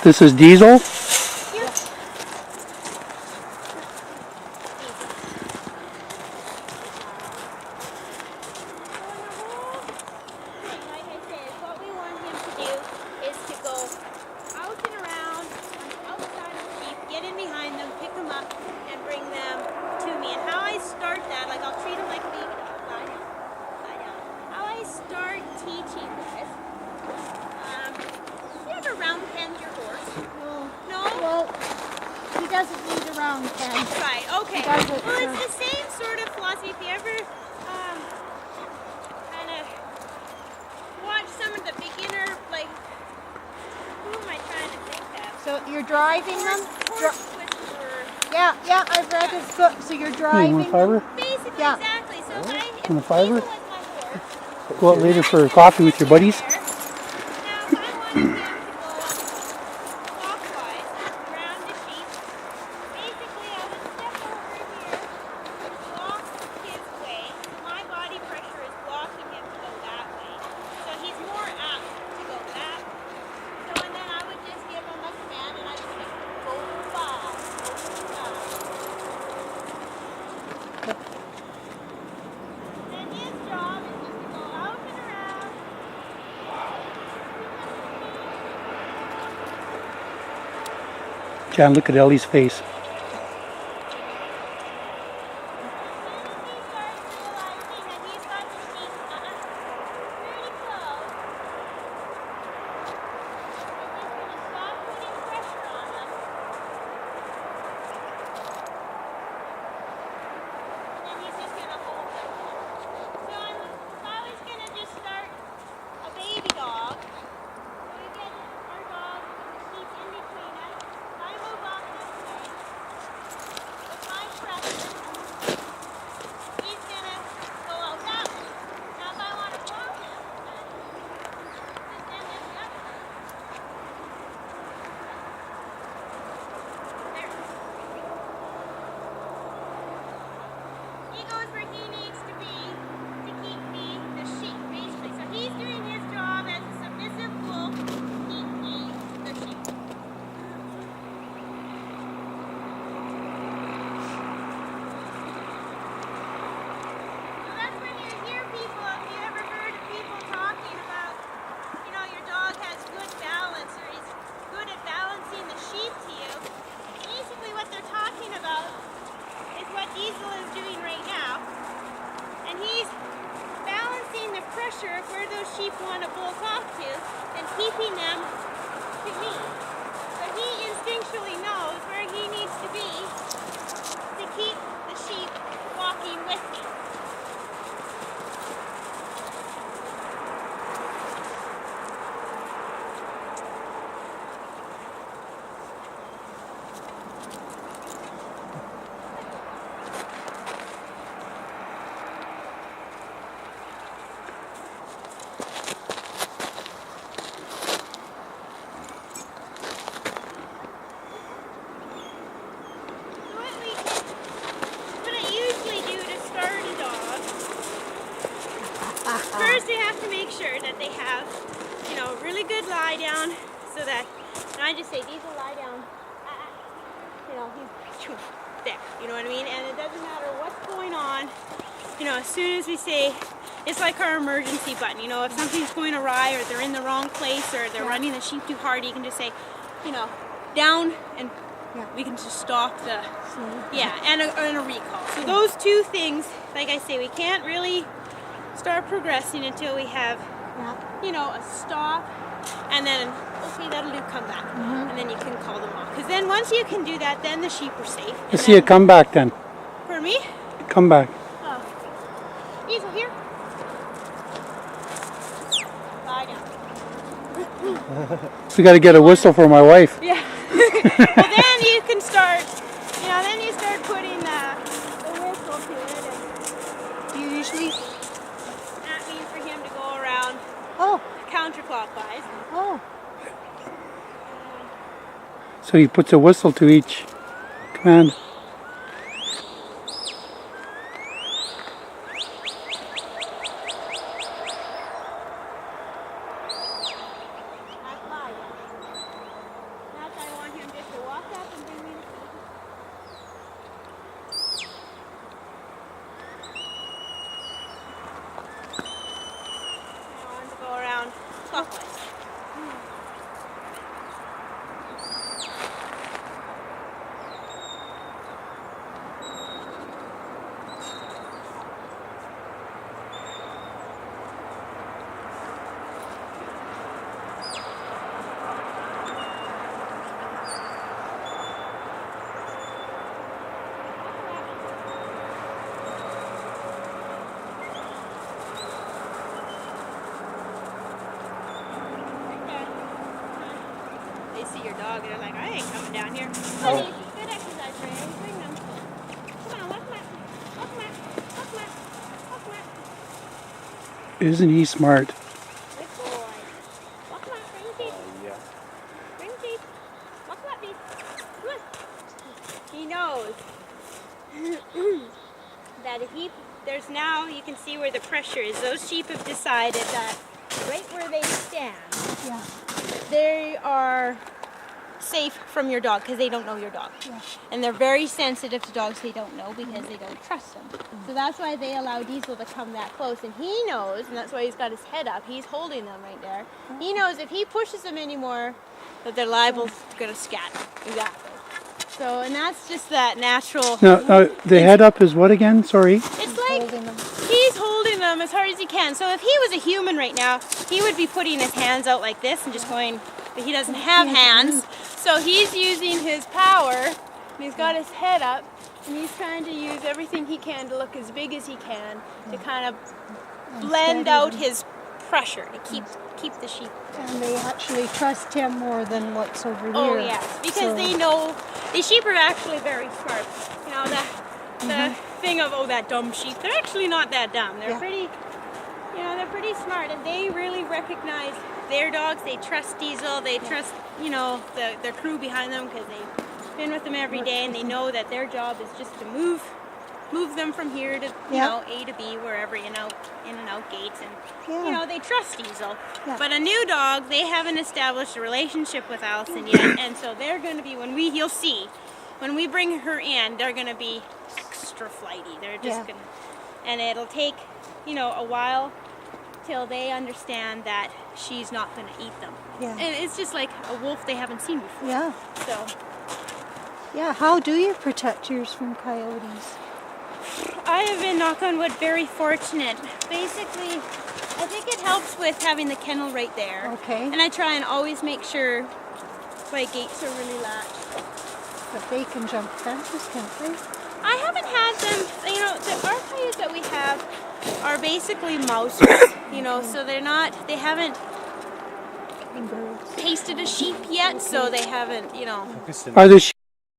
This is Deisel. He doesn't need a round pen. Right, okay. Well, it's the same sort of philosophy. If you ever kind of watch some of the beginner, like, who am I trying to think of? So you're driving them? Yeah, I've read his book. So you're driving You want fiber? basically, exactly. So if Want a fiber? Deisel was my horse, Go out later for coffee with your buddies. now if I wanted him to go clockwise around the sheep, basically I would step over here, block his way. My body pressure is blocking him to go that way. So he's more apt to go that way. So and then I would just give him a command and I would say, go fast, go fast. And his job is just to go out and around. John, look at Ellie's face. Deisel is doing right now, and he's balancing the pressure of where those sheep want to bolt off to and keeping them to me. But he instinctually knows where he needs to be to keep the sheep walking with me. First, we have to make sure that they have, really good lie down, so that, and I just say, Deisel, lie down, he's there, you know what I mean? And it doesn't matter what's going on, as soon as we say, it's like our emergency button, if something's going awry, or they're in the wrong place, or they're running the sheep too hard, you can just say, down, and we can just stop the, and a recall. So those two things, like I say, we can't really start progressing until we have, a stop, and then, okay, that'll do, come back. And then you can call them off. Because then once you can do that, then the sheep are safe. Let's see it come back then. For me? Come back. Oh. Deisel, here. Lie down. We got to get a whistle for my wife. Yeah. Well, then you can start, then you start putting the whistle to it. And you usually, that means for him to go around counterclockwise. Oh. So he puts a whistle to each command. clockwise. They see your dog and they're like, I ain't coming down here. Honey, good exercise, Ray. Bring them. Come on, walk him out. Walk him out. Walk him out. Walk him out. Isn't he smart? Good boy. Walk him out. Bring the teeth. Yeah. Bring the teeth. Walk him out, please. Come on. He knows that if there's now, you can see where the pressure is. Those sheep have decided that right where they stand, Yeah. they are safe from your dog because they don't know your dog. Yeah. And they're very sensitive to dogs they don't know because they don't trust them. So that's why they allow Deisel to come that close. And he knows, and that's why he's got his head up, he's holding them right there. He knows if he pushes them anymore, that they're liable to scatter. Exactly. So, and that's just that natural. Now, the head up is what again? Sorry. It's like Holding them. he's holding them as hard as he can. So if he was a human right now, he would be putting his hands out like this and just going, but he doesn't have hands. So he's using his power, and he's got his head up, and he's trying to use everything he can to look as big as he can to kind of blend out his pressure to keep the sheep. And they actually trust him more than what's over here. Oh yes, because they know these sheep are actually very smart. You know the thing of that dumb sheep. They're actually not that dumb. They're pretty, they're pretty smart, and they really recognize their dogs. They trust Deisel. They trust their crew behind them because they've been with them every day, and they know that their job is just to move them from here to A to B, wherever in and out gates, and they trust Deisel. Yeah. But a new dog, they haven't established a relationship with Allison yet, and so they're going to be you'll see when we bring her in, they're going to be extra flighty. They're just going to, and it'll take a while till they understand that she's not going to eat them. Yeah. And it's just like a wolf they haven't seen before. Yeah. So. Yeah. How do you protect yours from coyotes? I have been, knock on wood, very fortunate. Basically, I think it helps with having the kennel right there. Okay. And I try and always make sure my gates are really latched. But they can jump fences, can't they? I haven't had them, the coyotes that we have are basically mousers, so they haven't tasted a sheep yet, so they haven't, Are the